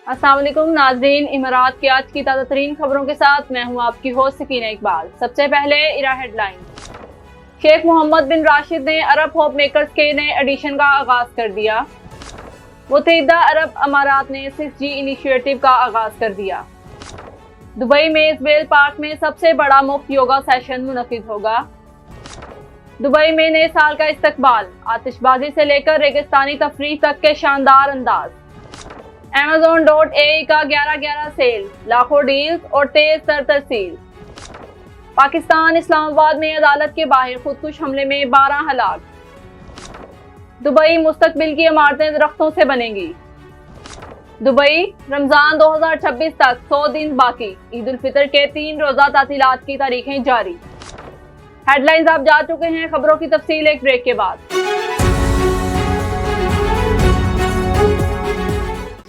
अस्सलाम वालेकुम नाज़रीन, इमारात की आज की ताज़ा तरीन खबरों के साथ मैं हूँ आपकी होस्ट सकीना इकबाल। सबसे पहले इरा हेडलाइन। शेख मोहम्मद बिन राशिद ने अरब होप मेकर्स के नए एडिशन का आगाज कर दिया। मुत्तहिदा अरब अमारात ने 6G इनिशिएटिव का आगाज कर दिया। दुबई में इजबेल पार्क में सबसे बड़ा मुफ्त योगा सेशन मुनक्किद होगा। दुबई में नए साल का इस्तकबाल, आतिशबाजी से लेकर रेगिस्तानी तफरीह तक के शानदार अंदाज। Amazon.ai का 11/11 सेल, लाखों डील्स और तेज तर तरसील। पाकिस्तान इस्लामाबाद में अदालत के बाहर खुदकुश हमले में 12 हलाक। दुबई मुस्तकबिल की इमारतें दरख्तों से बनेंगी। दुबई रमजान 2026 तक 100 दिन बाकी, ईद उल फितर के 3 रोजा तातीलात की तारीखें जारी। हेडलाइंस आप जा चुके हैं, खबरों की तफसील एक ब्रेक के बाद।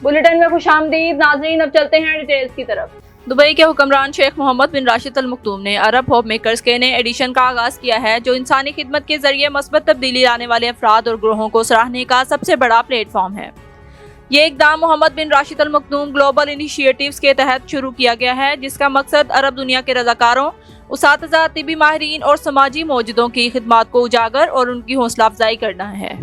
बुलेटिन में खुशामदीद नाज़रीन, अब चलते हैं डिटेल्स की तरफ। दुबई के हुक्मरान शेख मोहम्मद बिन राशिद अल मखदूम ने अरब होप मेकर्स के नए एडिशन का आगाज किया है, जो इंसानी खिदमत के जरिए मस्बत तब्दीली लाने वाले अफराद और ग्रोहों को सराहने का सबसे बड़ा प्लेटफॉर्म है। ये इकदाम मोहम्मद बिन राशिद अल मखदूम ग्लोबल इनिशिएटिव्स के तहत शुरू किया गया है, जिसका मकसद अरब दुनिया के रज़ाकारों, उसातिज़ा, तिबी माहिरीन और समाजी मौजूदों की खिदमत को उजागर और उनकी हौसला अफजाई करना है।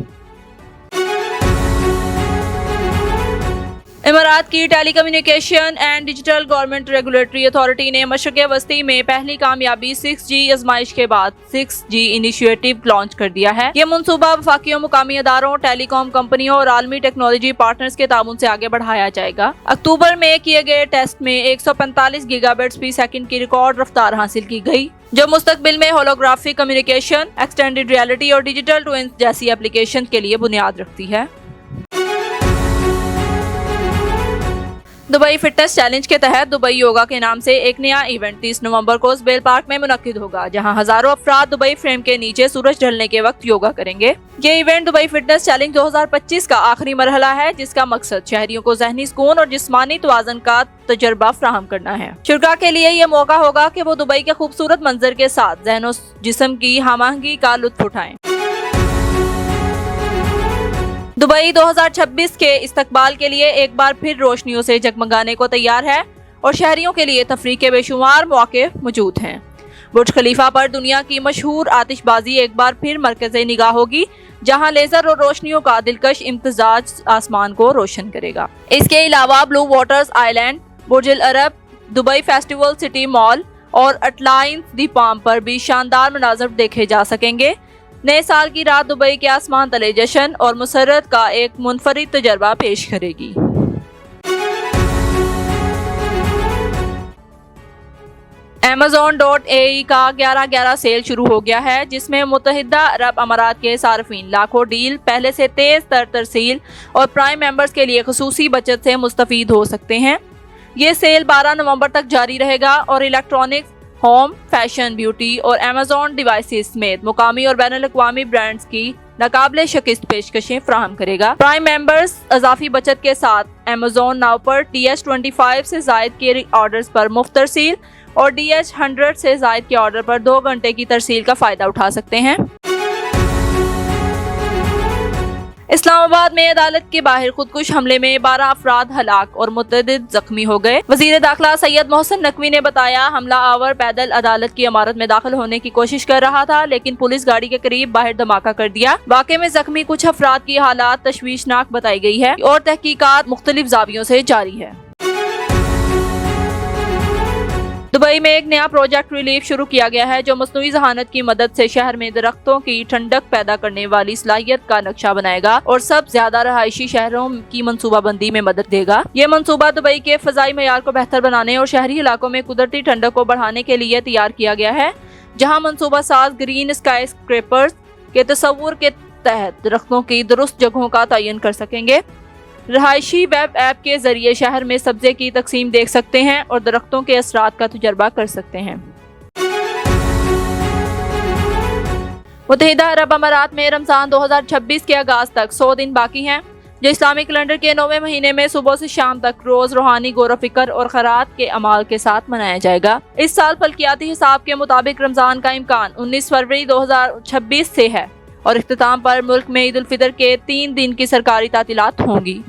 इमारात की telecommunication and digital government regulatory authority ने मशरक़ वस्ती में पहली कामयाबी 6G आजमाइश के बाद 6G इनिशिएटिव लॉन्च कर दिया है। ये मंसूबा वफाकी और मुकामी अदारों, टेलीकॉम कंपनियों और आलमी टेक्नोलॉजी पार्टनर्स के ताउन से आगे बढ़ाया जाएगा। अक्टूबर में किए गए टेस्ट में 145 गीगाबिट्स फी सेकंड की रिकॉर्ड रफ्तार हासिल की गई, जो मुस्तकबिल में होलोग्राफिक कम्युनिकेशन, एक्सटेंडेड रियलिटी और डिजिटल ट्विन्स जैसी एप्लीकेशन के लिए बुनियाद रखती है। दुबई फिटनेस चैलेंज के तहत दुबई योगा के नाम से एक नया इवेंट 30 नवंबर को इजबेल पार्क में मुनक्किद होगा, जहां हजारों अफराद दुबई फ्रेम के नीचे सूरज ढलने के वक्त योगा करेंगे। ये इवेंट दुबई फिटनेस चैलेंज 2025 का आखिरी मरहला है, जिसका मकसद शहरियों को ज़हनी सुकून और जिस्मानी तवाज़ुन का तजर्बा फराहम करना है। शुरका के लिए ये मौका होगा कि वो दुबई के खूबसूरत मंजर के साथ ज़हन और जिस्म की हमआहंगी का लुत्फ उठाएं। दुबई 2026 के इस्तकबाल के लिए एक बार फिर रोशनियों से जगमगाने को तैयार है और शहरियों के लिए तफरीह के बेशुमार मौके मौजूद हैं। बुर्ज खलीफा पर दुनिया की मशहूर आतिशबाजी एक बार फिर मरकज़े निगाह होगी, जहां लेजर और रोशनियों का दिलकश इम्तिजाज आसमान को रोशन करेगा। इसके अलावा ब्लू वाटर्स आइलैंड, बुर्ज अल अरब, दुबई फेस्टिवल सिटी मॉल और अटलाइंस दी पाम पर भी शानदार मनाज़र देखे जा सकेंगे। नए साल की रात दुबई के आसमान तले जश्न और मुसर्रत का एक मुनफरिद तजर्बा पेश करेगी। Amazon.ai का 11/11 सेल शुरू हो गया है, जिसमें मुत्तहिदा अरब अमारात के सार्फिन लाखों डील, पहले से तेज तर तरसील और प्राइम मेंबर्स के लिए खसूसी बचत से मुस्तफीद हो सकते हैं। ये सेल 12 नवंबर तक जारी रहेगा और इलेक्ट्रॉनिक्स, होम, फैशन, ब्यूटी और Amazon डिवाइसेस समेत मुकामी और बैनुल-अक़वामी ब्रांड्स की नाकाबिले शिकस्त पेशकशें फराहम करेगा। प्राइम मेंबर्स अज़ाफ़ी बचत के साथ Amazon नाउ पर DS25 से ज़ायद के ऑर्डर्स पर मुफ्त तरसील और DS100 से ज़ायद के ऑर्डर पर 2 घंटे की तरसील का फ़ायदा उठा सकते हैं। इस्लामाबाद में अदालत के बाहर खुदकुश हमले में 12 अफराद हलाक और मुतअद्दिद जख्मी हो गए। वज़ीर दाखिला सैयद मोहसिन नकवी ने बताया, हमला आवर पैदल अदालत की इमारत में दाखिल होने की कोशिश कर रहा था, लेकिन पुलिस गाड़ी के करीब बाहर धमाका कर दिया। वाक़े में जख्मी कुछ अफराद की हालात तशवीशनाक बताई गई है और तहकीकात मुख्तलिफ ज़ावियों से जारी है। दुबई में एक नया प्रोजेक्ट रिलीफ शुरू किया गया है, जो मसनूई ज़हानत की मदद से शहर में दरख्तों की ठंडक पैदा करने वाली सलाहियत का नक्शा बनाएगा और सब ज्यादा रहायशी शहरों की मंसूबाबंदी में मदद देगा। ये मंसूबा दुबई के फ़ज़ाई मयार को बेहतर बनाने और शहरी इलाकों में कुदरती ठंडक को बढ़ाने के लिए तैयार किया गया है, जहाँ मंसूबा साज ग्रीन स्काई स्क्रैपर्स के तस्वुर के तहत दरख्तों की दुरुस्त जगहों का तयन कर सकेंगे। रहायशी वेब ऐप के जरिए शहर में सब्जे की तकसीम देख सकते हैं और दरख्तों के असरात का तजर्बा कर सकते हैं। मुत्तहिदा अरब अमारात में रमजान 2026 के आगाज तक 100 दिन बाकी हैं, जो इस्लामिक कैलेंडर के 9वें महीने में सुबह से शाम तक रोज रूहानी गौर फिक्र और खैरात के अमाल के साथ मनाया जाएगा। इस साल फल्कियाती हिसाब के मुताबिक रमजान का इम्कान 19 फरवरी 2026 से है और इख्तिताम पर मुल्क में ईद उल फितर के 3 दिन की सरकारी तातीलात होंगी।